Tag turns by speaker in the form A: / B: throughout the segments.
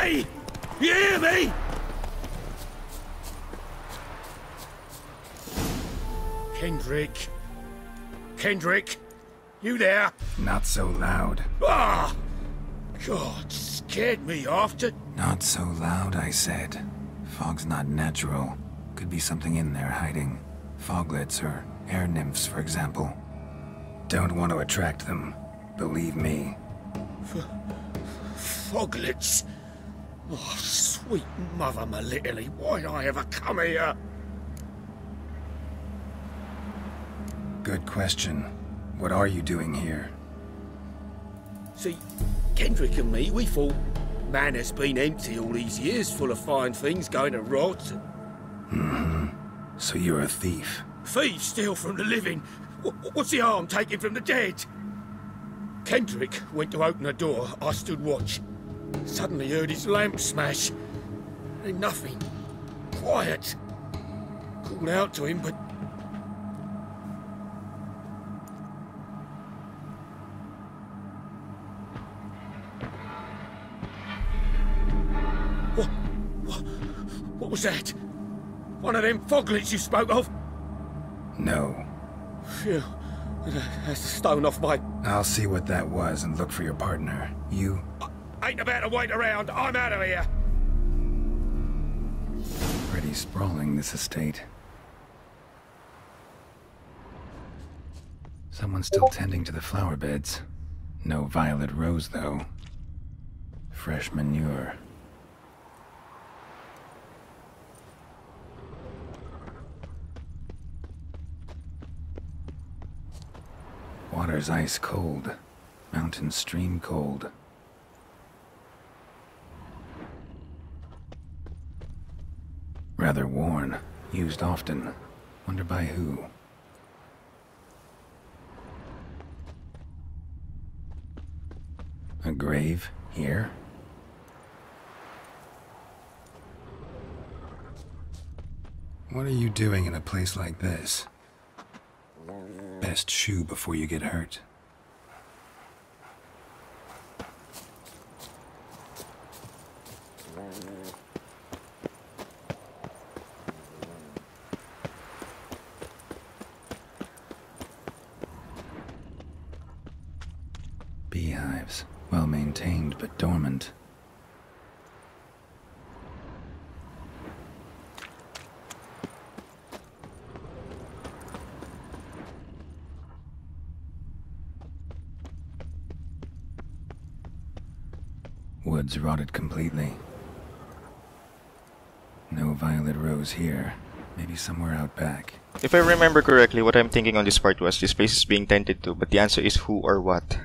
A: Hey! You hear me? Kendrick. Kendrick? You there?
B: Not so loud.
A: Ah! God, scared me after.
B: Not so loud, I said. Fog's not natural. Could be something in there hiding. Foglets or air nymphs, for example. Don't want to attract them. Believe me.
A: Foglets? Oh, sweet mother Melitterly, why'd I ever come here?
B: Good question. What are you doing here?
A: See, Kendrick and me, we thought man has been empty all these years, full of fine things going to rot.
B: Mm-hmm. So you're a thief.
A: Thieves steal from the living. What's the harm taking from the dead? Kendrick went to open the door. I stood watch. Suddenly heard his lamp smash. Then nothing. Quiet. Called out to him, but... What was that? One of them foglets you spoke of?
B: No.
A: Phew. That's a stone off my...
B: I'll see what that was and look for your partner. You...
A: I ain't about to wait around. I'm out of here.
B: Pretty sprawling, this estate. Someone's still tending to the flower beds. No violet rose, though. Fresh manure. Water's ice cold. Mountain stream cold. Rather worn. Used often. Wonder by who. A grave here? What are you doing in a place like this? Best shoe before you get hurt. Beehives, well maintained but dormant. Woods rotted completely. No violet rose here. Maybe somewhere out back.
C: If I remember correctly, what I'm thinking on this part was this place is being tended to, but the answer is who or what.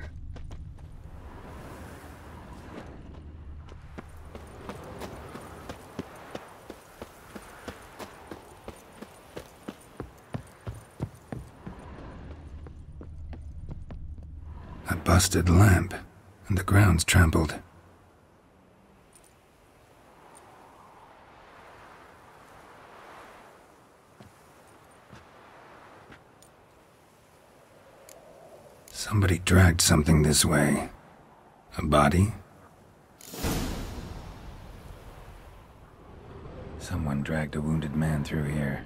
B: A busted lamp, and the ground's trampled. Somebody dragged something this way. A body? Someone dragged a wounded man through here.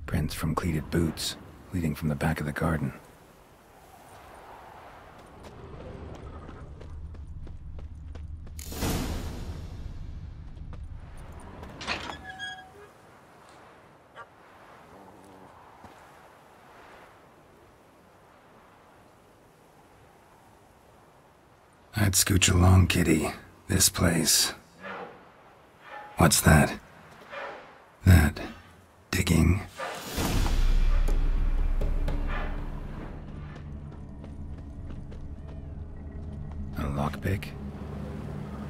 B: Prints from cleated boots, leading from the back of the garden. I'd scooch along, kitty. This place. What's that? That. Digging. A lockpick?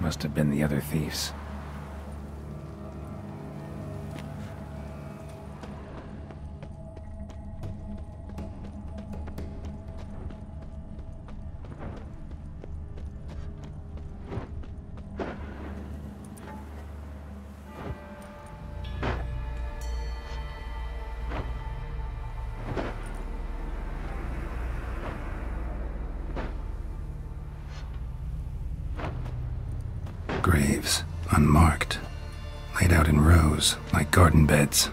B: Must have been the other thieves. Graves, unmarked, laid out in rows like garden beds.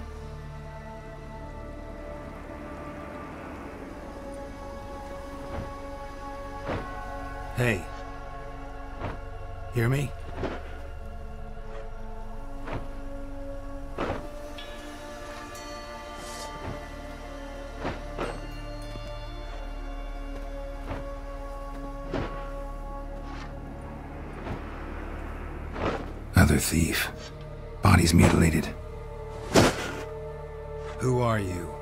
B: Hey. Hear me? Another thief. Bodies mutilated. Who are you?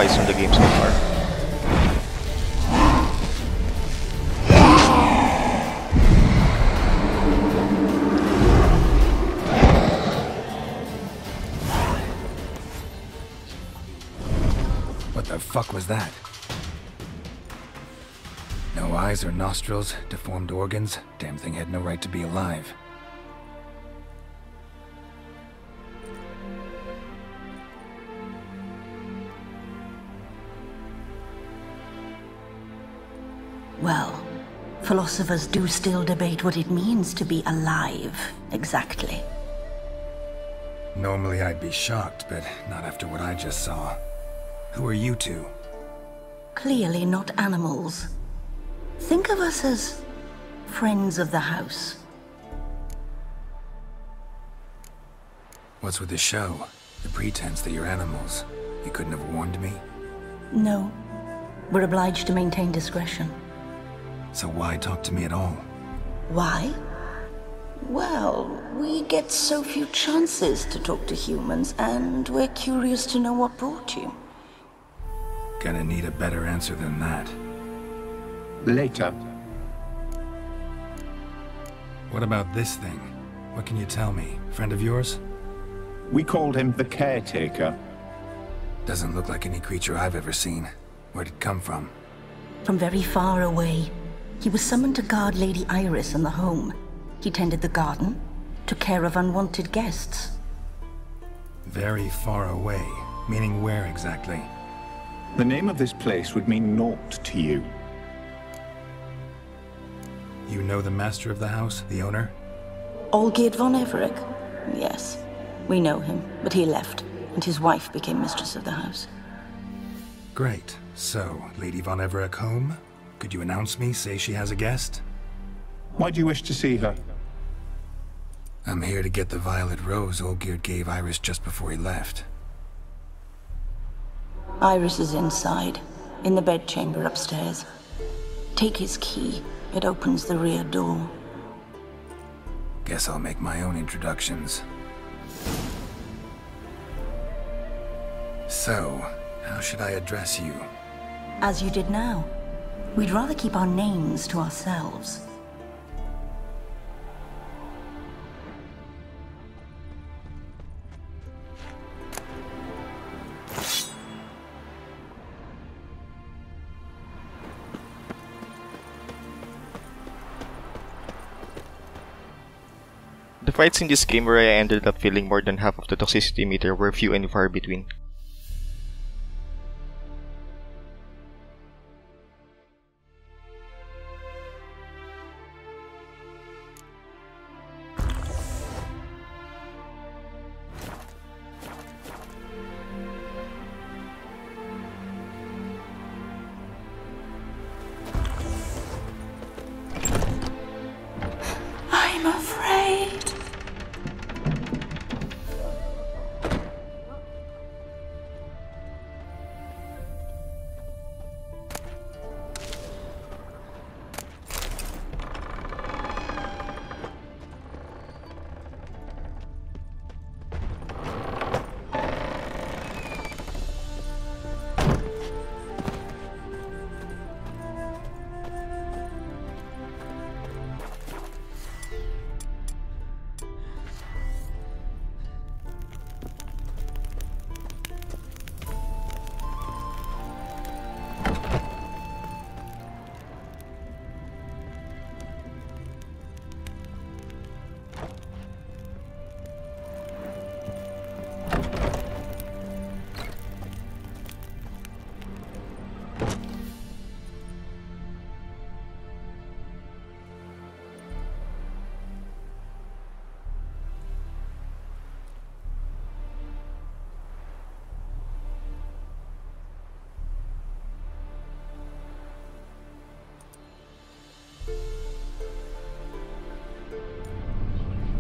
C: From the game so far.
B: What the fuck was that? No eyes or nostrils, deformed organs. Damn thing had no right to be alive.
D: Well, philosophers do still debate what it means to be alive, exactly.
B: Normally I'd be shocked, but not after what I just saw. Who are you two?
D: Clearly not animals. Think of us as friends of the house.
B: What's with the show? The pretense that you're animals. You couldn't have warned me?
D: No. We're obliged to maintain discretion.
B: So why talk to me at all?
D: Why? Well, we get so few chances to talk to humans, and we're curious to know what brought you.
B: Gonna need a better answer than that.
E: Later.
B: What about this thing? What can you tell me? Friend of yours?
E: We called him the Caretaker.
B: Doesn't look like any creature I've ever seen. Where'd it come from?
D: From very far away. He was summoned to guard Lady Iris and the home. He tended the garden, took care of unwanted guests.
B: Very far away. Meaning where exactly?
E: The name of this place would mean naught to you.
B: You know the master of the house, the owner?
D: Olgierd von Everec? Yes. We know him, but he left, and his wife became mistress of the house.
B: Great. So, Lady von Everec home? Could you announce me, say she has a guest?
E: Why do you wish to see her?
B: I'm here to get the violet rose Olgierd gave Iris just before he left.
D: Iris is inside, in the bedchamber upstairs. Take his key. It opens the rear door.
B: Guess I'll make my own introductions. So, how should I address you?
D: As you did now. We'd rather keep our names to ourselves.
C: The fights in this game where I ended up feeling more than half of the toxicity meter were few and far between.
D: I'm afraid.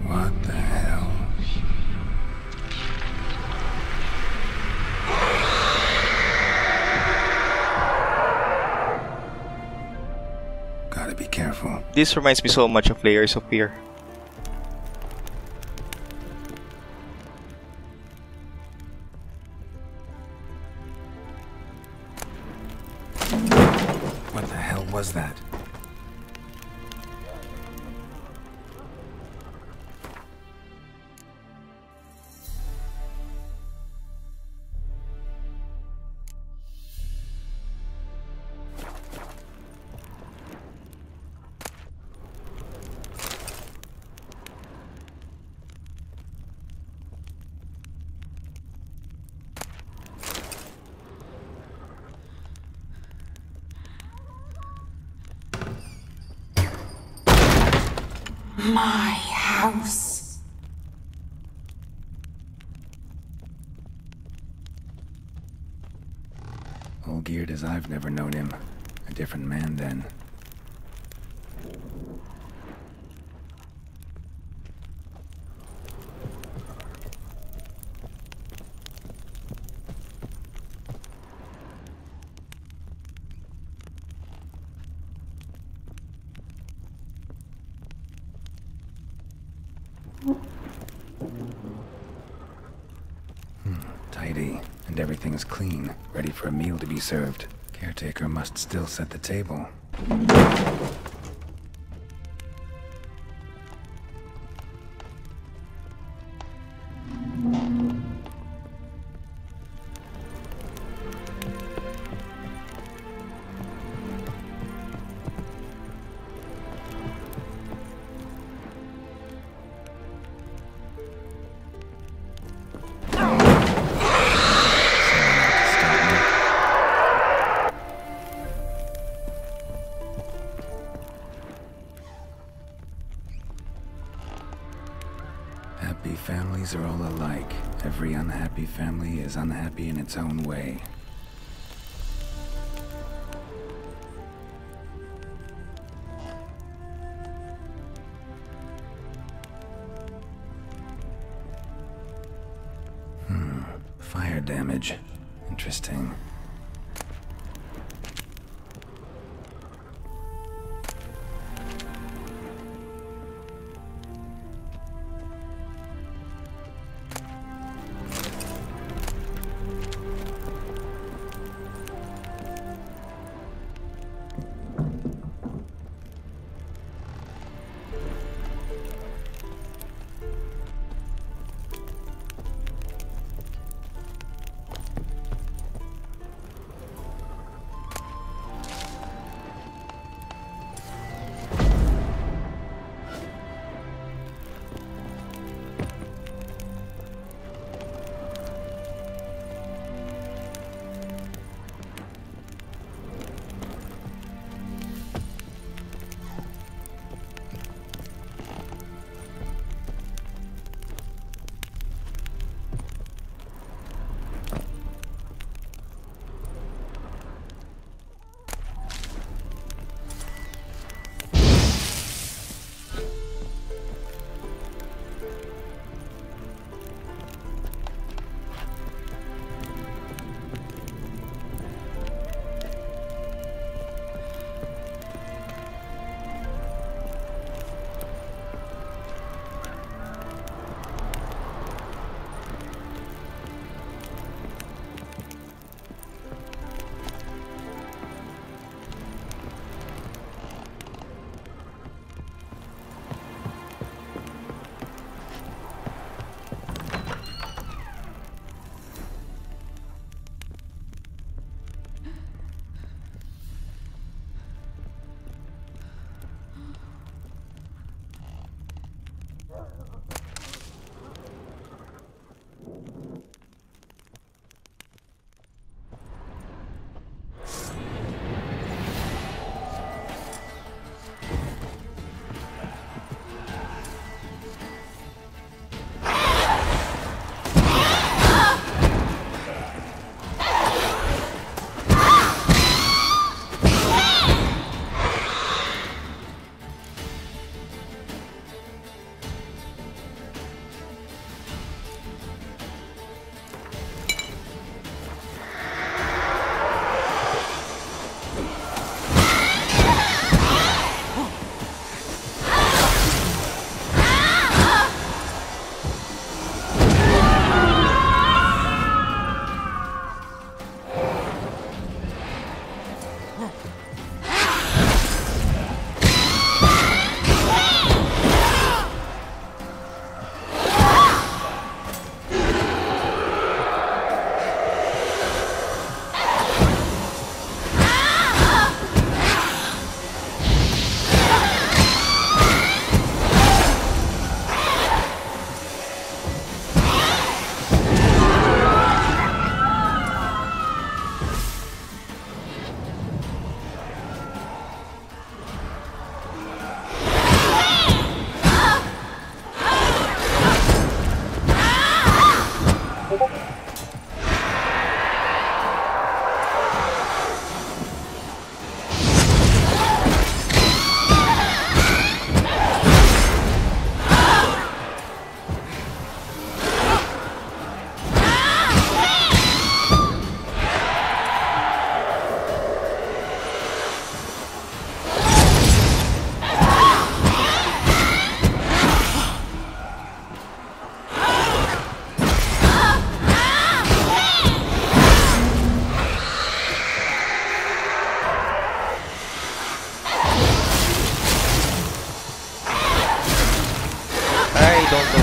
B: What the hell? Gotta be careful.
C: This reminds me so much of Layers of Fear.
B: What the hell was that?
D: My house.
B: Olgierd as I've never known him. A different man then. Tidy, and everything's clean, ready for a meal to be served. Caretaker must still set the table. They're all alike. Every unhappy family is unhappy in its own way. Fire damage. Interesting.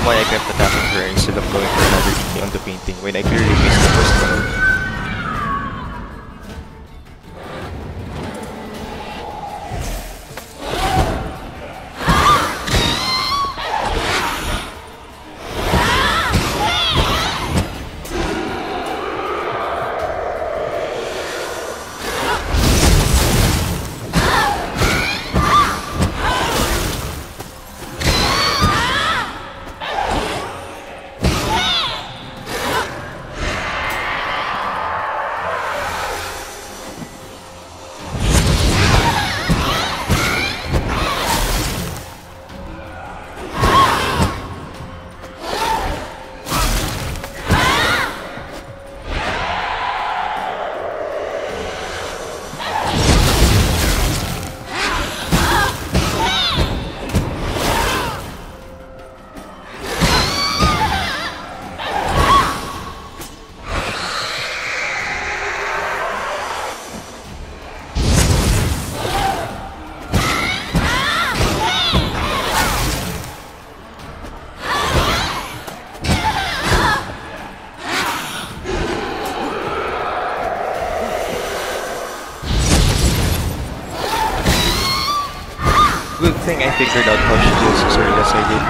C: Why I kept attacking her instead of going for another evening on the painting when I clearly missed the first one. think I figured out how she kills Xerlas I did.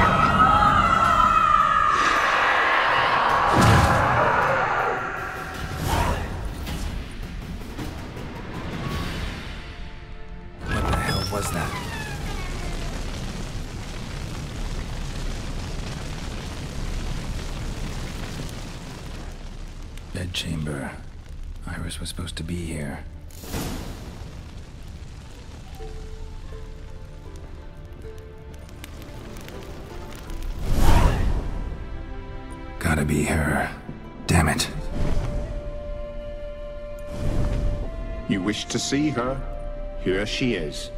B: What the hell was that? Bedchamber. Iris was supposed to be here. Gotta be her. Damn it.
E: You wish to see her? Here she is.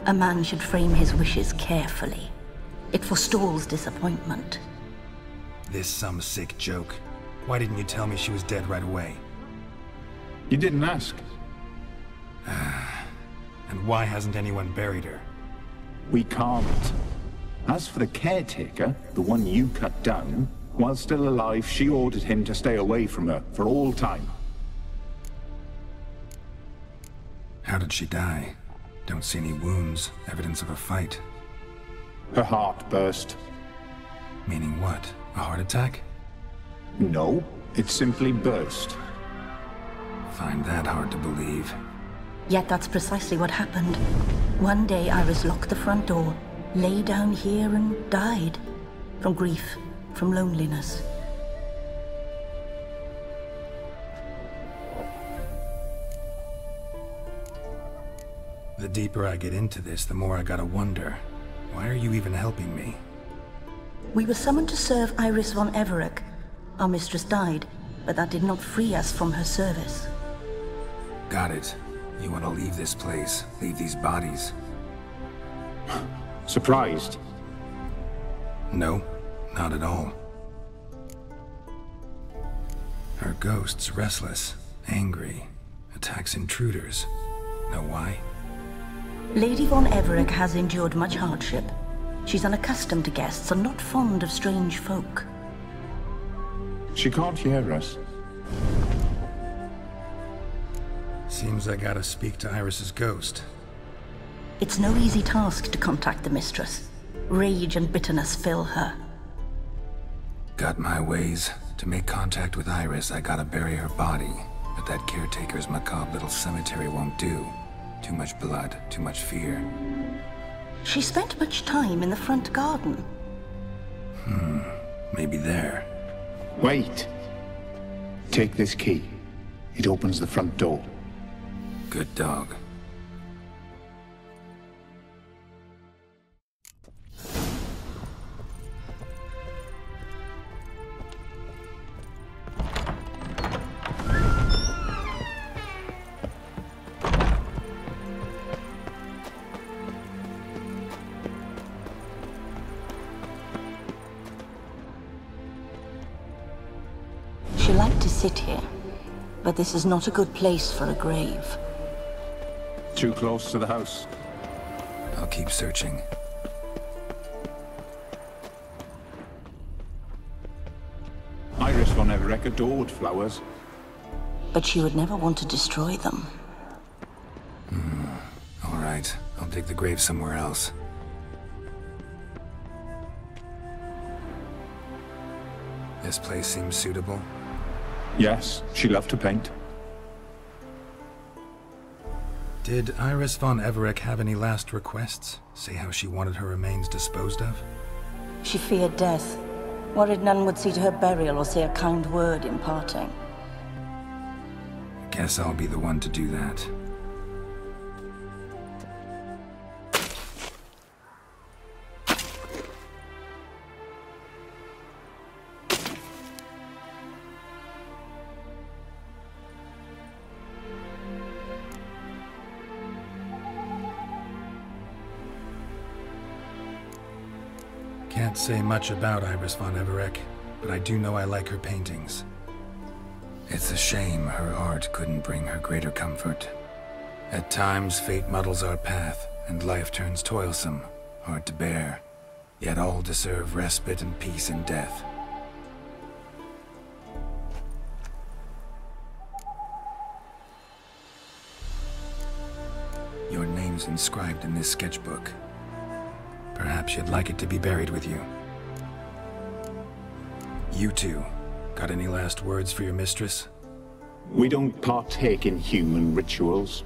D: A man should frame his wishes carefully. It forestalls disappointment.
B: This some sick joke. Why didn't you tell me she was dead right away?
E: You didn't ask.
B: And why hasn't anyone buried her?
E: We can't. As for the caretaker, the one you cut down, while still alive, she ordered him to stay away from her for all time.
B: How did she die? Don't see any wounds, evidence of a fight.
E: Her heart burst.
B: Meaning what? A heart attack?
E: No, it simply burst.
B: Find that hard to believe.
D: Yet that's precisely what happened. One day Iris locked the front door, lay down here and died. From grief, from loneliness.
B: The deeper I get into this, the more I gotta wonder. Why are you even helping me?
D: We were summoned to serve Iris von Everec. Our mistress died, but that did not free us from her service.
B: Got it. You want to leave this place, leave these bodies?
E: Surprised?
B: No, not at all. Her ghost's restless, angry, attacks intruders. Know why?
D: Lady von Everec has endured much hardship. She's unaccustomed to guests and not fond of strange folk.
E: She can't hear us.
B: Seems I gotta speak to Iris's ghost.
D: It's no easy task to contact the mistress. Rage and bitterness fill her.
B: Got my ways. To make contact with Iris, I gotta bury her body. But that caretaker's macabre little cemetery won't do. Too much blood, too much fear.
D: She spent much time in the front garden.
B: Maybe there.
E: Wait. Take this key. It opens the front door.
B: Good dog.
D: She liked to sit here, but this is not a good place for a grave.
E: Too close to the house.
B: I'll keep searching.
E: Iris von Everec adored flowers.
D: But she would never want to destroy them.
B: All right, I'll dig the grave somewhere else. This place seems suitable.
E: Yes, she loved to paint.
B: Did Iris von Everec have any last requests? Say how she wanted her remains disposed of?
D: She feared death, worried none would see to her burial or say a kind word in parting.
B: Guess I'll be the one to do that. Can't say much about Iris von Everec, but I do know I like her paintings. It's a shame her art couldn't bring her greater comfort. At times, fate muddles our path, and life turns toilsome, hard to bear. Yet all deserve respite and peace in death. Your name names inscribed in this sketchbook. Perhaps you'd like it to be buried with you. You two, got any last words for your mistress?
E: We don't partake in human rituals.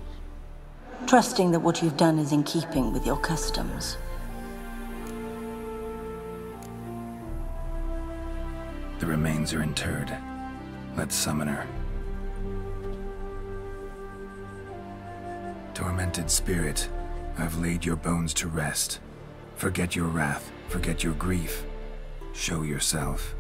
D: Trusting that what you've done is in keeping with your customs.
B: The remains are interred. Let's summon her. Tormented spirit, I've laid your bones to rest. Forget your wrath, forget your grief. Show yourself.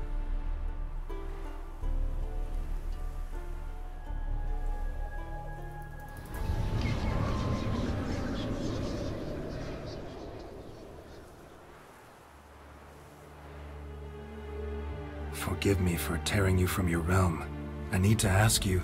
B: Forgive me for tearing you from your realm. I need to ask you.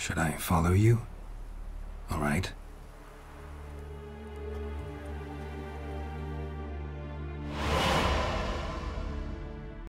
B: Should I follow you? All right.